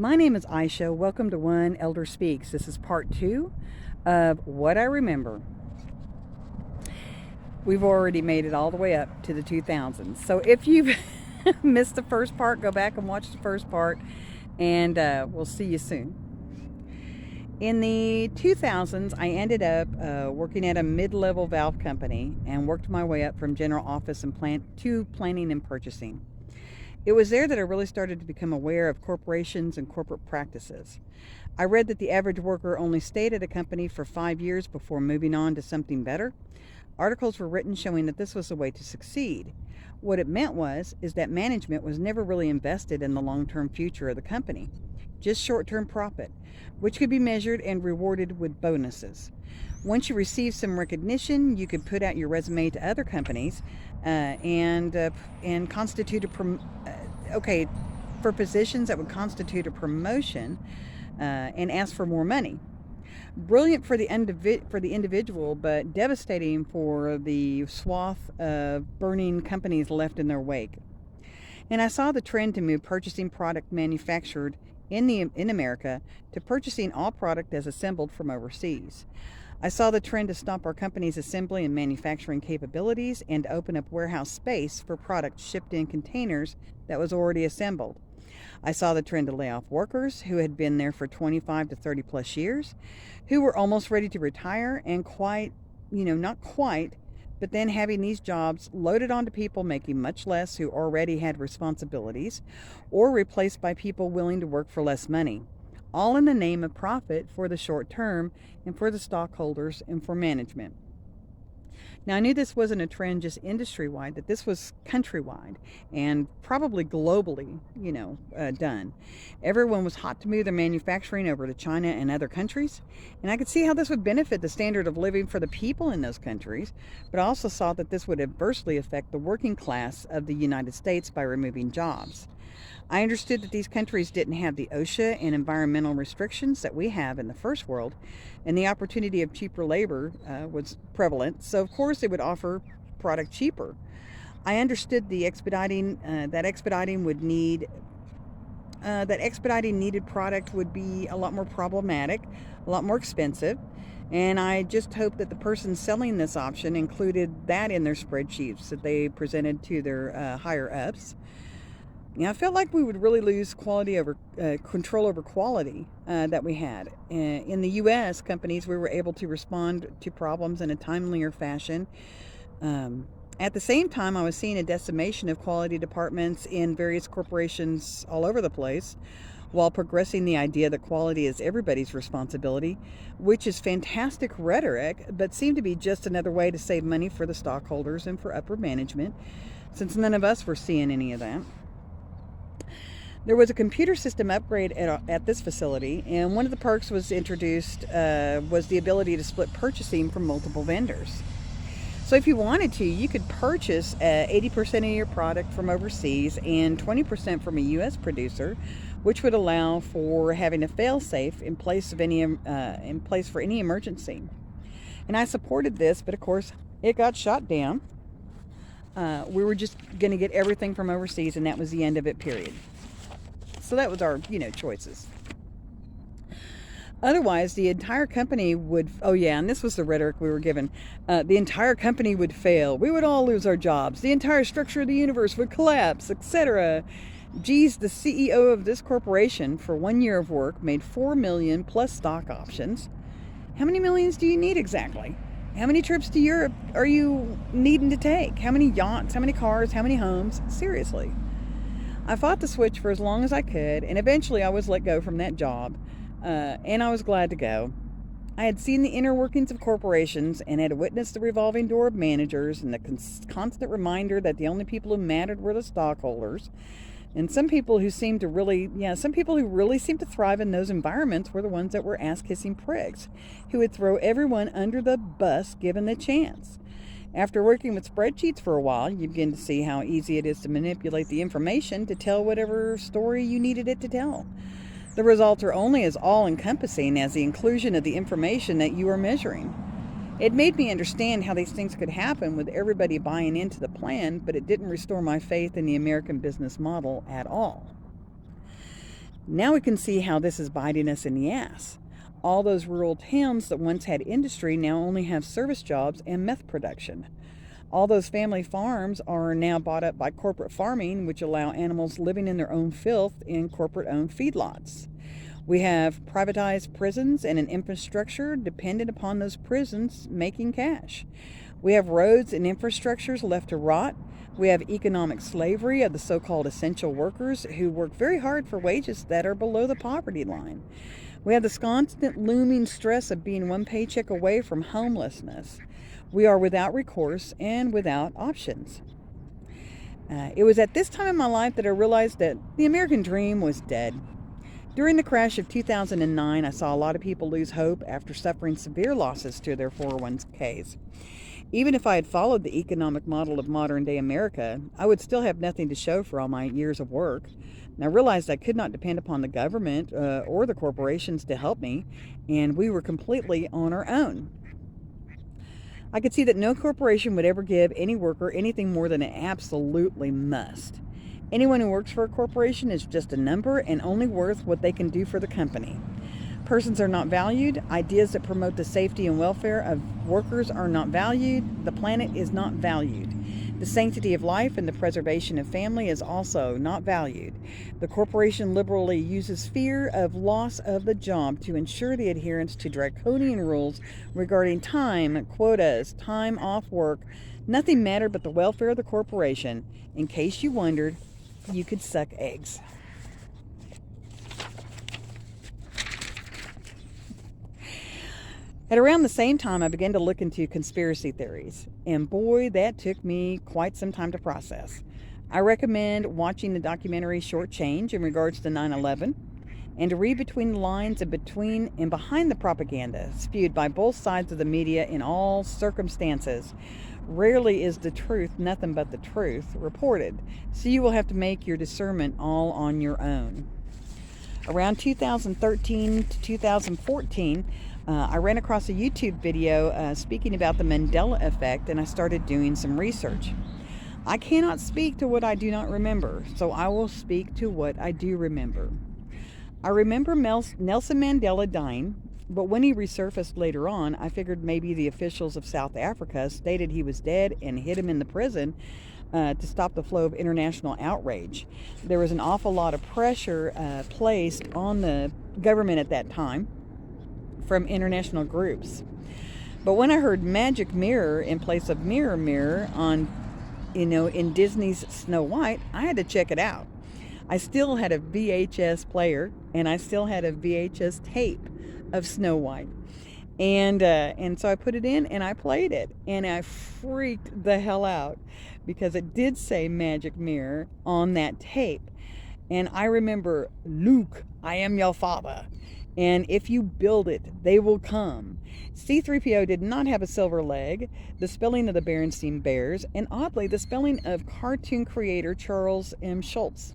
My name is Aisha. Welcome to One Elder Speaks. This is part 2 of What I Remember. We've already made it all the way up to the 2000s. So if you've missed the first part, go back and watch the first part, and we'll see you soon. In the 2000s, I ended up working at a mid-level valve company and worked my way up from general office and to planning and purchasing. It was there that I really started to become aware of corporations and corporate practices. I read that the average worker only stayed at a company for 5 years before moving on to something better. Articles were written showing that this was the way to succeed. What it meant is that management was never really invested in the long-term future of the company, just short-term profit, which could be measured and rewarded with bonuses. Once you received some recognition, you could put out your resume to other companies and constitute for positions that would constitute a promotion and ask for more money. Brilliant for the individual, but devastating for the swath of burning companies left in their wake. And I saw the trend to move purchasing product manufactured in America to purchasing all product as assembled from overseas. I saw the trend to stop our company's assembly and manufacturing capabilities and open up warehouse space for product shipped in containers that was already assembled. I saw the trend to lay off workers who had been there for 25 to 30 plus years, who were almost ready to retire and not quite, but then having these jobs loaded onto people making much less who already had responsibilities, or replaced by people willing to work for less money, all in the name of profit for the short term and for the stockholders and for management. Now, I knew this wasn't a trend just industry-wide, that this was countrywide and probably globally, done. Everyone was hot to move their manufacturing over to China and other countries, and I could see how this would benefit the standard of living for the people in those countries, but I also saw that this would adversely affect the working class of the United States by removing jobs. I understood that these countries didn't have the OSHA and environmental restrictions that we have in the first world, and the opportunity of cheaper labor was prevalent, so of course they would offer product cheaper. I understood that expediting needed product would be a lot more problematic, a lot more expensive, and I just hoped that the person selling this option included that in their spreadsheets that they presented to their higher ups. I felt like we would really lose control over quality that we had. In the U.S., companies, we were able to respond to problems in a timelier fashion. At the same time, I was seeing a decimation of quality departments in various corporations all over the place, while progressing the idea that quality is everybody's responsibility, which is fantastic rhetoric, but seemed to be just another way to save money for the stockholders and for upper management, since none of us were seeing any of that. There was a computer system upgrade at this facility, and one of the perks was introduced was the ability to split purchasing from multiple vendors. So if you wanted to, you could purchase 80% of your product from overseas and 20% from a U.S. producer, which would allow for having a fail-safe in place for any emergency. And I supported this, but of course it got shot down. We were just going to get everything from overseas, and that was the end of it, period. So that was our, choices. Otherwise, the entire company would, and this was the rhetoric we were given, the entire company would fail. We would all lose our jobs. The entire structure of the universe would collapse, etc. Geez, the CEO of this corporation for 1 year of work made $4 million plus stock options. How many millions do you need exactly? How many trips to Europe are you needing to take? How many yachts? How many cars? How many homes? Seriously. I fought the switch for as long as I could, and eventually I was let go from that job, and I was glad to go. I had seen the inner workings of corporations and had witnessed the revolving door of managers and the constant reminder that the only people who mattered were the stockholders. And some people who really seemed to thrive in those environments were the ones that were ass-kissing pricks, who would throw everyone under the bus given the chance. After working with spreadsheets for a while, you begin to see how easy it is to manipulate the information to tell whatever story you needed it to tell. The results are only as all-encompassing as the inclusion of the information that you are measuring. It made me understand how these things could happen with everybody buying into the plan, but it didn't restore my faith in the American business model at all. Now we can see how this is biting us in the ass. All those rural towns that once had industry now only have service jobs and meth production. All those family farms are now bought up by corporate farming, which allow animals living in their own filth in corporate-owned feedlots. We have privatized prisons and an infrastructure dependent upon those prisons making cash. We have roads and infrastructures left to rot. We have economic slavery of the so-called essential workers who work very hard for wages that are below the poverty line. We have this constant looming stress of being one paycheck away from homelessness. We are without recourse and without options. It was at this time in my life that I realized that the American dream was dead. During the crash of 2009, I saw a lot of people lose hope after suffering severe losses to their 401ks. Even if I had followed the economic model of modern-day America, I would still have nothing to show for all my years of work. And I realized I could not depend upon the government or the corporations to help me, and we were completely on our own. I could see that no corporation would ever give any worker anything more than an absolutely must. Anyone who works for a corporation is just a number and only worth what they can do for the company. Persons are not valued. Ideas that promote the safety and welfare of workers are not valued. The planet is not valued. The sanctity of life and the preservation of family is also not valued. The corporation liberally uses fear of loss of the job to ensure the adherence to draconian rules regarding time, quotas, time off work. Nothing mattered but the welfare of the corporation. In case you wondered, you could suck eggs. At around the same time, I began to look into conspiracy theories, and boy, that took me quite some time to process. I recommend watching the documentary Short Change in regards to 9/11, and to read between the lines and between and behind the propaganda spewed by both sides of the media in all circumstances. Rarely is the truth nothing but the truth reported, so you will have to make your discernment all on your own. Around 2013 to 2014, I ran across a YouTube video speaking about the Mandela effect, and I started doing some research. I cannot speak to what I do not remember, so I will speak to what I do remember. I remember Nelson Mandela dying, but when he resurfaced later on, I figured maybe the officials of South Africa stated he was dead and hid him in the prison to stop the flow of international outrage. There was an awful lot of pressure placed on the government at that time from international groups. But when I heard Magic Mirror in place of Mirror Mirror on, in Disney's Snow White, I had to check it out. I still had a VHS player, and I still had a VHS tape of Snow White. And so I put it in and I played it, and I freaked the hell out because it did say Magic Mirror on that tape. And I remember, Luke, I am your father. And if you build it, they will come. C-3PO did not have a silver leg, the spelling of the Berenstain Bears, and oddly, the spelling of cartoon creator Charles M. Schulz.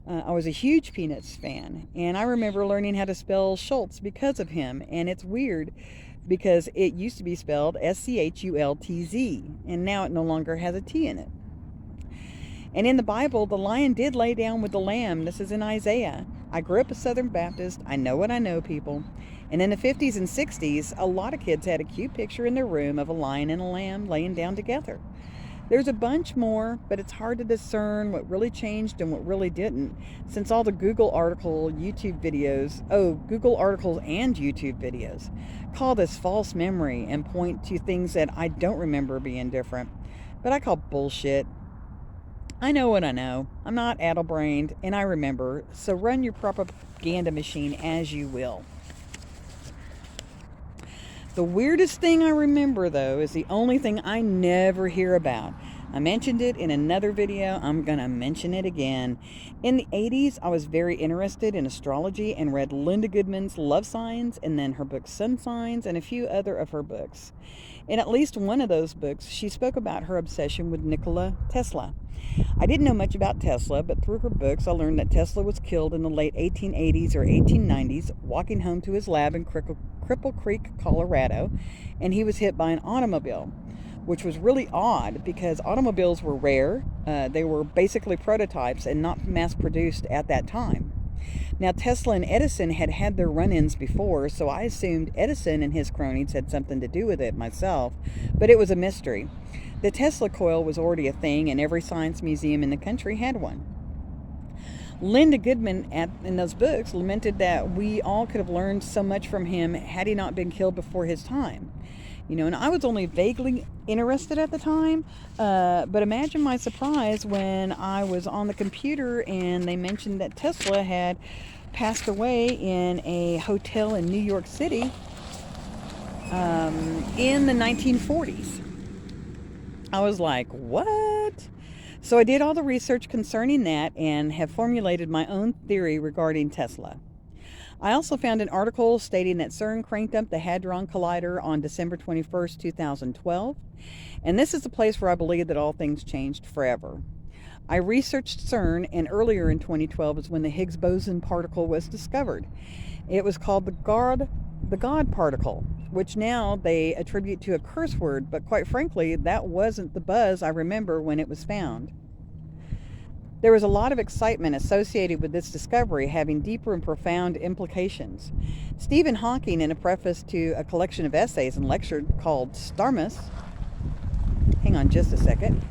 I was a huge Peanuts fan, and I remember learning how to spell Schultz because of him. And it's weird because it used to be spelled S-C-H-U-L-T-Z, and now it no longer has a T in it. And in the Bible, the lion did lay down with the lamb. This is in Isaiah. I grew up a Southern Baptist. I know what I know, people. And in the 50s and 60s, a lot of kids had a cute picture in their room of a lion and a lamb laying down together. There's a bunch more, but it's hard to discern what really changed and what really didn't, since all the Google articles and YouTube videos call this false memory and point to things that I don't remember being different. But I call bullshit. I know what I know. I'm not addle-brained, and I remember, so run your propaganda machine as you will. The weirdest thing I remember, though, is the only thing I never hear about. I mentioned it in another video. I'm going to mention it again. In the 80s, I was very interested in astrology and read Linda Goodman's Love Signs, and then her book Sun Signs, and a few other of her books. In at least one of those books, she spoke about her obsession with Nikola Tesla. I didn't know much about Tesla, but through her books, I learned that Tesla was killed in the late 1880s or 1890s, walking home to his lab in Cripple Creek, Colorado, and he was hit by an automobile, which was really odd because automobiles were rare. They were basically prototypes and not mass-produced at that time. Now, Tesla and Edison had had their run-ins before, so I assumed Edison and his cronies had something to do with it myself, but it was a mystery. The Tesla coil was already a thing, and every science museum in the country had one. Linda Goodman, in those books, lamented that we all could have learned so much from him had he not been killed before his time. And I was only vaguely interested at the time, but imagine my surprise when I was on the computer and they mentioned that Tesla had passed away in a hotel in New York City in the 1940s. I was like, what? So I did all the research concerning that and have formulated my own theory regarding Tesla. I also found an article stating that CERN cranked up the Hadron Collider on December 21st, 2012, and this is the place where I believe that all things changed forever. I researched CERN, and earlier in 2012 is when the Higgs boson particle was discovered. It was called the God particle, which now they attribute to a curse word, but quite frankly, that wasn't the buzz I remember when it was found. There was a lot of excitement associated with this discovery having deeper and profound implications. Stephen Hawking, in a preface to a collection of essays and lectures called Starmus, hang on just a second,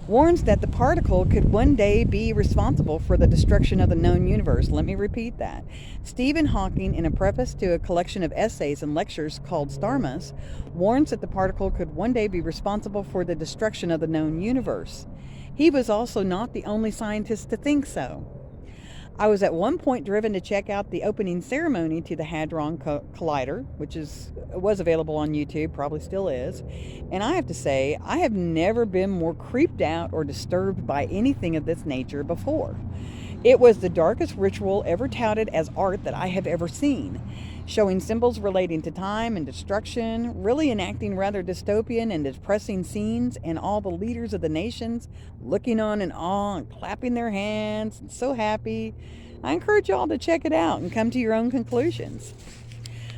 warns that the particle could one day be responsible for the destruction of the known universe. Let me repeat that. Stephen Hawking, in a preface to a collection of essays and lectures called Starmus, warns that the particle could one day be responsible for the destruction of the known universe. He was also not the only scientist to think so. I was at one point driven to check out the opening ceremony to the Hadron Collider, which was available on YouTube, probably still is. And I have to say, I have never been more creeped out or disturbed by anything of this nature before. It was the darkest ritual ever touted as art that I have ever seen, showing symbols relating to time and destruction, really enacting rather dystopian and depressing scenes, and all the leaders of the nations looking on in awe and clapping their hands and so happy. I encourage you all to check it out and come to your own conclusions.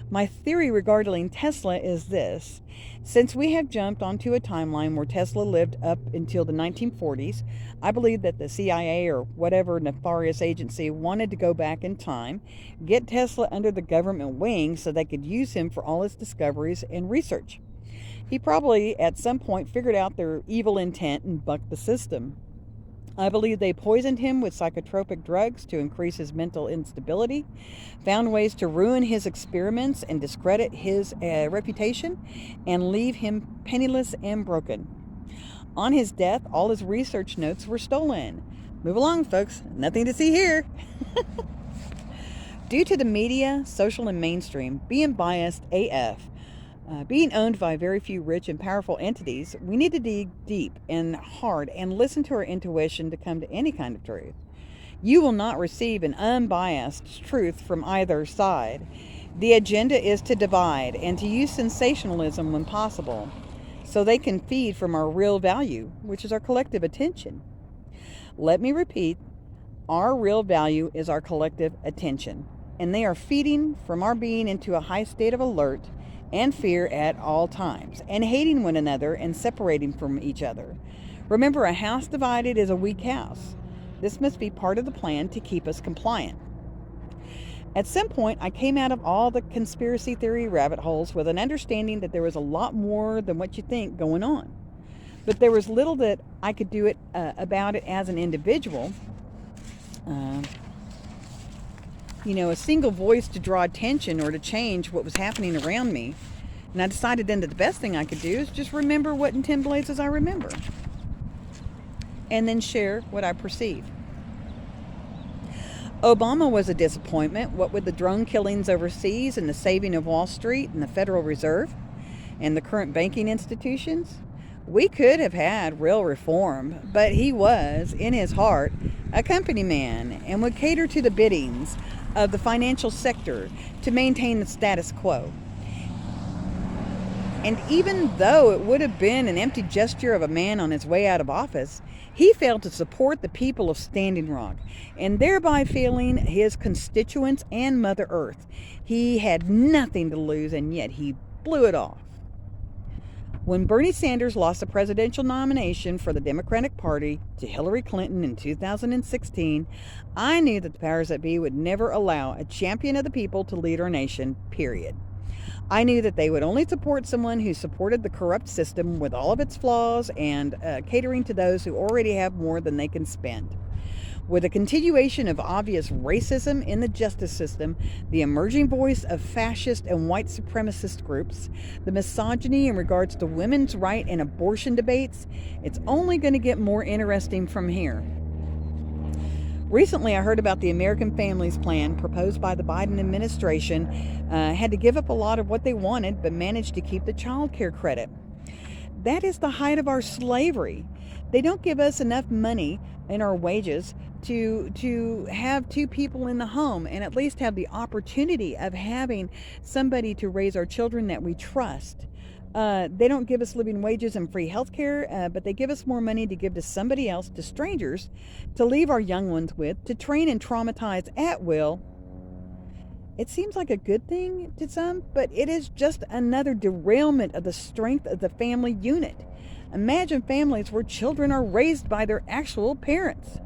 My theory regarding Tesla is this. Since we have jumped onto a timeline where Tesla lived up until the 1940s, I believe that the CIA or whatever nefarious agency wanted to go back in time, get Tesla under the government wing so they could use him for all his discoveries and research. He probably at some point figured out their evil intent and bucked the system. I believe they poisoned him with psychotropic drugs to increase his mental instability, found ways to ruin his experiments and discredit his reputation, and leave him penniless and broken. On his death, all his research notes were stolen. Move along, folks. Nothing to see here. Due to the media, social and mainstream, being biased AF, being owned by very few rich and powerful entities, we need to dig deep and hard and listen to our intuition to come to any kind of truth. You will not receive an unbiased truth from either side. The agenda is to divide and to use sensationalism when possible, so they can feed from our real value, which is our collective attention. Let me repeat, our real value is our collective attention, and they are feeding from our being into a high state of alert and fear at all times, and hating one another and separating from each other. Remember, a house divided is a weak house. This must be part of the plan to keep us compliant. At some point, I came out of all the conspiracy theory rabbit holes with an understanding that there was a lot more than what you think going on. But there was little that I could do about it as an individual. A single voice to draw attention or to change what was happening around me. And I decided then that the best thing I could do is just remember what in 10 blazes I remember. And then share what I perceive. Obama was a disappointment, what with the drone killings overseas and the saving of Wall Street and the Federal Reserve and the current banking institutions. We could have had real reform, but he was, in his heart, a company man and would cater to the biddings of the financial sector to maintain the status quo. And even though it would have been an empty gesture of a man on his way out of office, he failed to support the people of Standing Rock, and thereby failing his constituents and Mother Earth. He had nothing to lose, and yet he blew it off. When Bernie Sanders lost the presidential nomination for the Democratic Party to Hillary Clinton in 2016, I knew that the powers that be would never allow a champion of the people to lead our nation, period. I knew that they would only support someone who supported the corrupt system with all of its flaws and catering to those who already have more than they can spend. With a continuation of obvious racism in the justice system, the emerging voice of fascist and white supremacist groups, the misogyny in regards to women's right and abortion debates, it's only going to get more interesting from here. Recently, I heard about the American Families Plan proposed by the Biden administration had to give up a lot of what they wanted, but managed to keep the child care credit. That is the height of our slavery. They don't give us enough money in our wages to have two people in the home and at least have the opportunity of having somebody to raise our children that we trust. They don't give us living wages and free health care, but they give us more money to give to somebody else, to strangers, to leave our young ones with, to train and traumatize at will. It seems like a good thing to some, but it is just another derailment of the strength of the family unit. Imagine families where children are raised by their actual parents.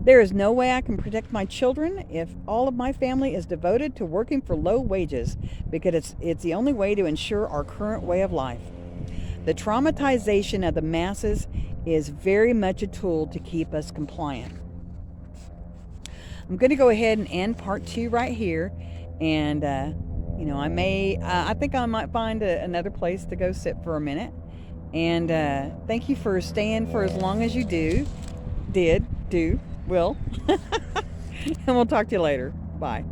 There is no way I can protect my children if all of my family is devoted to working for low wages, because it's the only way to ensure our current way of life. The traumatization of the masses is very much a tool to keep us compliant. I'm going to go ahead and end part 2 right here, and I think I might find another place to go sit for a minute. And thank you for staying for as long as you will. And we'll talk to you later. Bye.